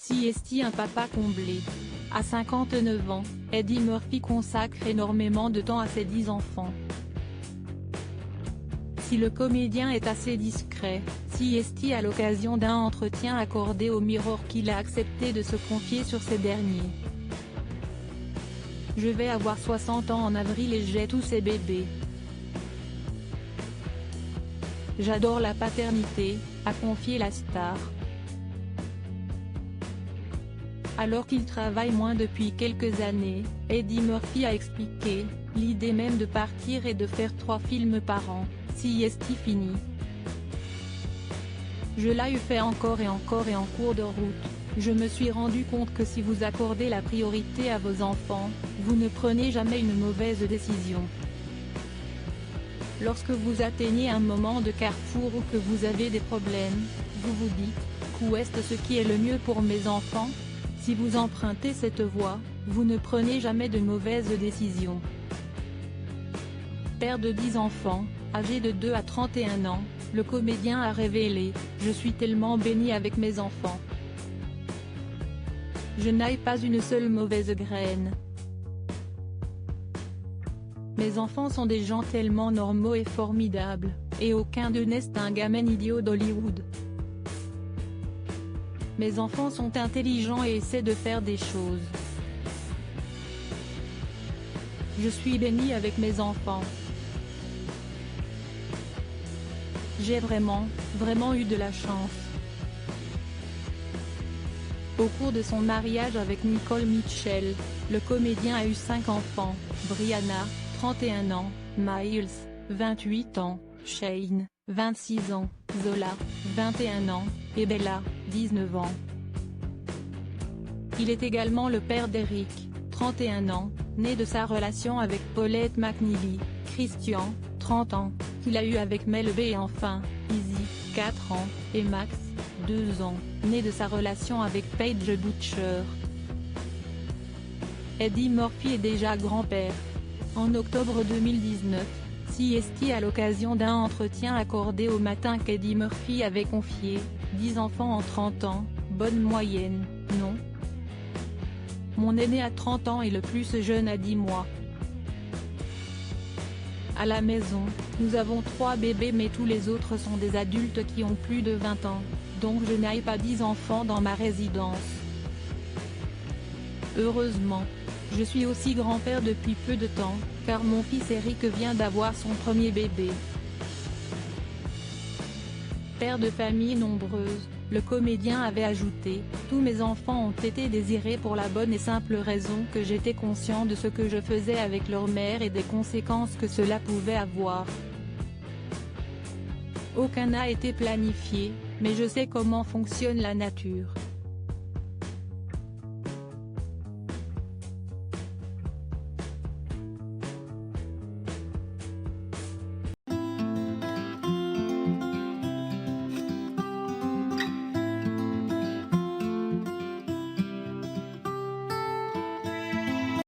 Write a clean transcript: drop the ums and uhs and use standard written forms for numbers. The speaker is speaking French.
CST un papa comblé. À 59 ans, Eddie Murphy consacre énormément de temps à ses 10 enfants. Si le comédien est assez discret, CST à l'occasion d'un entretien accordé au Mirror qu'il a accepté de se confier sur ces derniers. Je vais avoir 60 ans en avril et j'ai tous ces bébés. J'adore la paternité, a confié la star. Alors qu'il travaille moins depuis quelques années, Eddie Murphy a expliqué « L'idée même de partir et de faire 3 films par an, CST fini. Je l'ai fait encore et encore et en cours de route, je me suis rendu compte que si vous accordez la priorité à vos enfants, vous ne prenez jamais une mauvaise décision. Lorsque vous atteignez un moment de carrefour ou que vous avez des problèmes, vous vous dites « Qu'est ce qui est le mieux pour mes enfants ?» Si vous empruntez cette voie, vous ne prenez jamais de mauvaises décisions. Père de 10 enfants, âgé de 2 à 31 ans, le comédien a révélé « Je suis tellement béni avec mes enfants. Je n'ai pas une seule mauvaise graine. Mes enfants sont des gens tellement normaux et formidables, et aucun d'eux n'est un gamin idiot d'Hollywood. Mes enfants sont intelligents et essaient de faire des choses. Je suis béni avec mes enfants. J'ai vraiment eu de la chance. » Au cours de son mariage avec Nicole Mitchell, le comédien a eu 5 enfants, Brianna, 31 ans, Miles, 28 ans, Shane, 26 ans, Zola, 21 ans, et Bella, 19 ans. Il est également le père d'Eric, 31 ans, né de sa relation avec Paulette McNeely, Christian, 30 ans, qu'il a eu avec Mel B et enfin, Izzy, 4 ans, et Max, 2 ans, né de sa relation avec Paige Butcher. Eddie Murphy est déjà grand-père. En octobre 2019, CST à l'occasion d'un entretien accordé au Matin qu'Eddie Murphy avait confié « 10 enfants en 30 ans, bonne moyenne, non ? Mon aîné a 30 ans et le plus jeune a 10 mois. À la maison, nous avons 3 bébés mais tous les autres sont des adultes qui ont plus de 20 ans, donc je n'ai pas 10 enfants dans ma résidence. Heureusement. Je suis aussi grand-père depuis peu de temps, car mon fils Eric vient d'avoir son premier bébé. » Père de famille nombreuse, le comédien avait ajouté « Tous mes enfants ont été désirés pour la bonne et simple raison que j'étais conscient de ce que je faisais avec leur mère et des conséquences que cela pouvait avoir. Aucun n'a été planifié, mais je sais comment fonctionne la nature.